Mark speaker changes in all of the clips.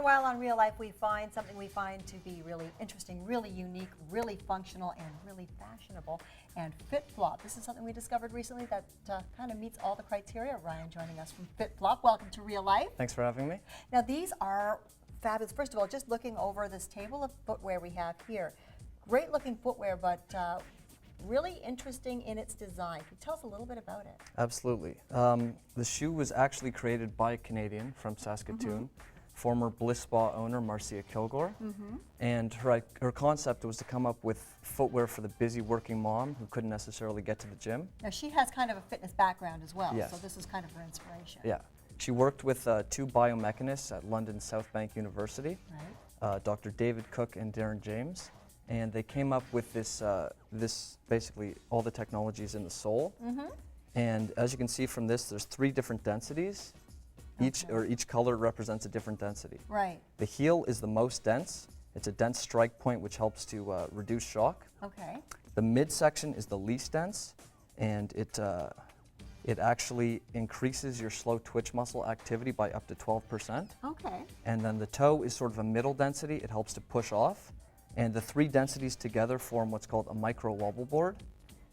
Speaker 1: while on Real Life, we find something we find to be really interesting, really unique, really functional, and really fashionable. And FitFlop, this is something we discovered recently that kind of meets all the criteria. Ryan joining us from FitFlop. Welcome to Real Life.
Speaker 2: Thanks for having me.
Speaker 1: Now these are fabulous. First of all, just looking over this table of footwear we have here, great looking footwear, but really interesting in its design. Can you tell us a little bit about it?
Speaker 2: Absolutely. The shoe was actually created by a Canadian from Saskatoon, former Bliss Spa owner Marcia Kilgore. And her concept was to come up with footwear for the busy working mom who couldn't necessarily get to the gym.
Speaker 1: Now she has kind of a fitness background as well,
Speaker 2: Yes.
Speaker 1: so this is kind of her inspiration.
Speaker 2: Yeah. She worked with two biomechanists at London South Bank University,
Speaker 1: Right.
Speaker 2: Dr. David Cook and Darren James. And they came up with this, basically all the technologies in the sole. And as you can see from this, there's 3 different densities. Each color represents a different density.
Speaker 1: Right.
Speaker 2: The heel is the most dense. It's a dense strike point which helps to reduce shock.
Speaker 1: Okay.
Speaker 2: The midsection is the least dense, and it actually increases your slow twitch muscle activity by up to 12%.
Speaker 1: Okay.
Speaker 2: And then the toe is sort of a middle density. It helps to push off. And the 3 densities together form what's called a micro wobble board.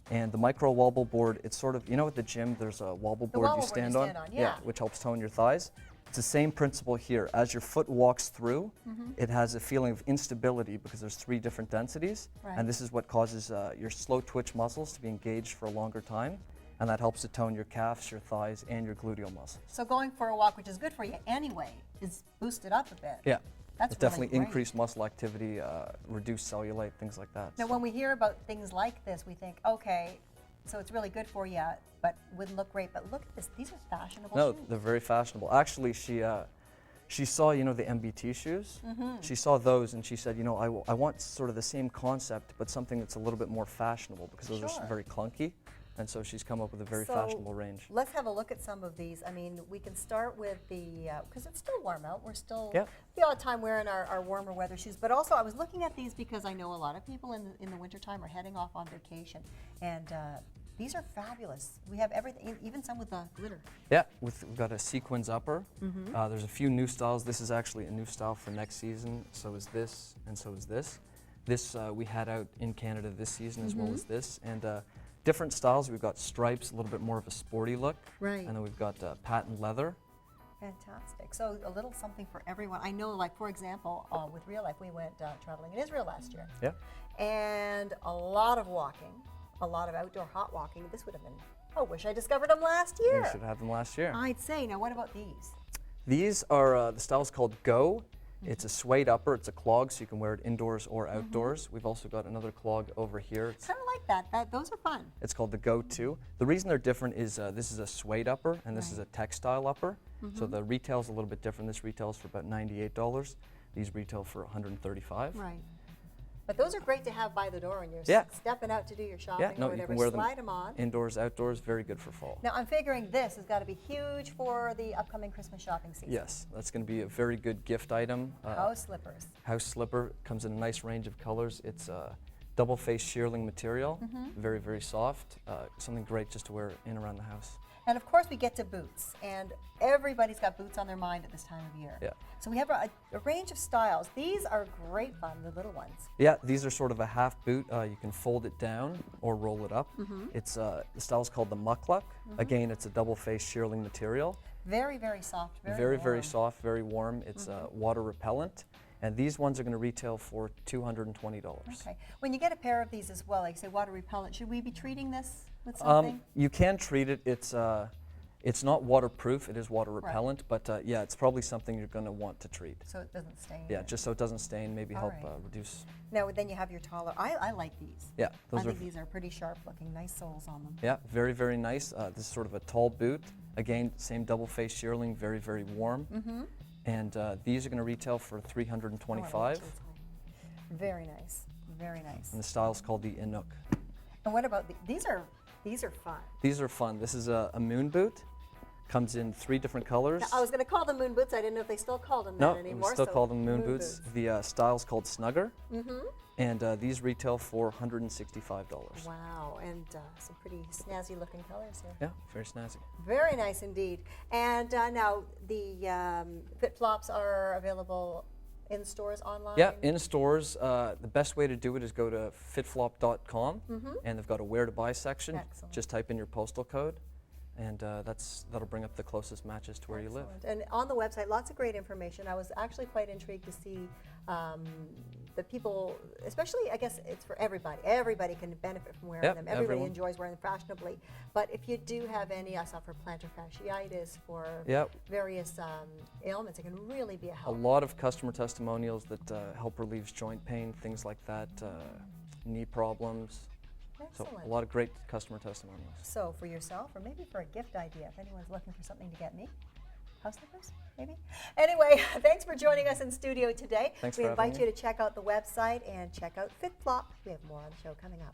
Speaker 2: And the micro wobble board, it's sort of, you know at the gym there's a wobble board you stand on?
Speaker 1: Yeah.
Speaker 2: Which helps tone your thighs. It's the same principle here. As your foot walks through, it has a feeling of instability because there's 3 different densities.
Speaker 1: Right.
Speaker 2: And this is what causes your slow twitch muscles to be engaged for a longer time. And that helps to tone your calves, your thighs, and your gluteal muscles.
Speaker 1: So going for a walk, which is good for you anyway, is boosted up a bit.
Speaker 2: Yeah.
Speaker 1: That's
Speaker 2: It definitely
Speaker 1: really great.
Speaker 2: increased muscle activity, reduced cellulite, things like that.
Speaker 1: Now when we hear about things like this, we think, okay, so it's really good for you, but wouldn't look great. But look at this, these are fashionable
Speaker 2: No,
Speaker 1: shoes.
Speaker 2: they're very fashionable. Actually, she saw, you know, the MBT shoes. She saw those and she said, you know, I want sort of the same concept, but something that's a little bit more fashionable because those
Speaker 1: Sure.
Speaker 2: are very clunky. And so she's come up with a very
Speaker 1: So
Speaker 2: fashionable range.
Speaker 1: let's have a look at some of these. I mean, we can start with the, because it's still warm out. We're still
Speaker 2: Yeah.
Speaker 1: the odd time wearing our warmer weather shoes. But also I was looking at these because I know a lot of people in the wintertime are heading off on vacation. And these are fabulous. We have everything, even some with the glitter.
Speaker 2: Yeah, we've got a sequins upper. There's a few new styles. This is actually a new style for next season. So is this, and so is this. This we had out in Canada this season as well as this. And different styles. We've got stripes, a little bit more of a sporty look.
Speaker 1: Right.
Speaker 2: And then we've got patent leather.
Speaker 1: Fantastic. So a little something for everyone. I know, like, for example, with Real Life, we went traveling in Israel last year.
Speaker 2: Yeah.
Speaker 1: And a lot of walking, a lot of outdoor hot walking. This would have been, oh, wish I discovered them last year.
Speaker 2: You should have them last year.
Speaker 1: I'd say. Now, what about these?
Speaker 2: These are, the style's called Go. It's a suede upper, it's a clog, so you can wear it indoors or outdoors. We've also got another clog over here. It's,
Speaker 1: Kind of like that. Those are fun.
Speaker 2: it's called the Go 2. The reason they're different is this is a suede upper and this is a textile upper. So the retail's a little bit different. This retails for about $98. These retail for $135.
Speaker 1: Right. But those are great to have by the door when you're
Speaker 2: Yeah.
Speaker 1: stepping out to do your shopping
Speaker 2: Yeah, no,
Speaker 1: or
Speaker 2: you
Speaker 1: whatever.
Speaker 2: can wear them
Speaker 1: Slide them on.
Speaker 2: indoors, outdoors, very good for fall.
Speaker 1: Now, I'm figuring this has got to be huge for the upcoming Christmas shopping season.
Speaker 2: Yes, that's going to be a very good gift item.
Speaker 1: House slippers.
Speaker 2: House slipper comes in a nice range of colors. It's a double-face shearling material, very, very soft. Something great just to wear in around the house.
Speaker 1: And of course, we get to boots, and everybody's got boots on their mind at this time of year.
Speaker 2: Yeah.
Speaker 1: So we have a range of styles. These are great fun, the little ones.
Speaker 2: Yeah, these are sort of a half boot. You can fold it down or roll it up. It's the style's called the muckluck. Again, it's a double-face shearling material.
Speaker 1: Very, very soft.
Speaker 2: Very,
Speaker 1: warm.
Speaker 2: very soft, very warm. It's water repellent. And these ones are going to retail for $220.
Speaker 1: Okay. When you get a pair of these as well, like say water repellent, should we be treating this with something?
Speaker 2: You can treat it. It's not waterproof. It is water repellent. But yeah, it's probably something you're going to want to treat.
Speaker 1: So it doesn't stain.
Speaker 2: Yeah, just so it doesn't stain, maybe
Speaker 1: All
Speaker 2: help
Speaker 1: right.
Speaker 2: reduce.
Speaker 1: Now, then you have your taller. I like these.
Speaker 2: Yeah,
Speaker 1: I
Speaker 2: those are
Speaker 1: think these are pretty sharp looking, nice soles on them.
Speaker 2: yeah, very, very nice. This is sort of a tall boot. Again, same double-face shearling, very, very warm. And these are going to retail for $325.
Speaker 1: Oh, very nice, very nice.
Speaker 2: And the style's called the Inuk.
Speaker 1: And what about these are fun.
Speaker 2: These are fun. This is a moon boot. Comes in 3 different colors.
Speaker 1: Now, I was going to call them moon boots. I didn't know if they still called them
Speaker 2: No,
Speaker 1: that
Speaker 2: we
Speaker 1: anymore.
Speaker 2: still
Speaker 1: so
Speaker 2: call them moon boots. The style's called Snugger,
Speaker 1: Mm-hmm.
Speaker 2: and these retail for $165.
Speaker 1: Wow, and some pretty snazzy looking colors here.
Speaker 2: Yeah, very snazzy.
Speaker 1: Very nice indeed. And now the FitFlops are available in stores, online?
Speaker 2: Yeah, in stores. The best way to do it is go to fitflop.com, and they've got a where to buy section.
Speaker 1: Excellent.
Speaker 2: Just type in your postal code, and that'll bring up the closest matches to where you live.
Speaker 1: Excellent. And on the website, lots of great information. I was actually quite intrigued to see the people, especially, I guess it's for everybody. Everybody can benefit from wearing
Speaker 2: Yep,
Speaker 1: them. Everybody
Speaker 2: everyone.
Speaker 1: enjoys wearing them fashionably. But if you do have any, I suffer plantar fasciitis, for
Speaker 2: Yep.
Speaker 1: various ailments, it can really be a
Speaker 2: A
Speaker 1: help.
Speaker 2: lot of customer testimonials that help relieves joint pain, things like that, knee problems. So
Speaker 1: Excellent.
Speaker 2: a lot of great customer testimonials.
Speaker 1: So for yourself, or maybe for a gift idea, if anyone's looking for something to get me, house slippers, maybe? Anyway, thanks for joining us in studio today.
Speaker 2: Thanks
Speaker 1: we
Speaker 2: for having
Speaker 1: invite
Speaker 2: me.
Speaker 1: you to check out the website and check out FitFlop. We have more on the show coming up.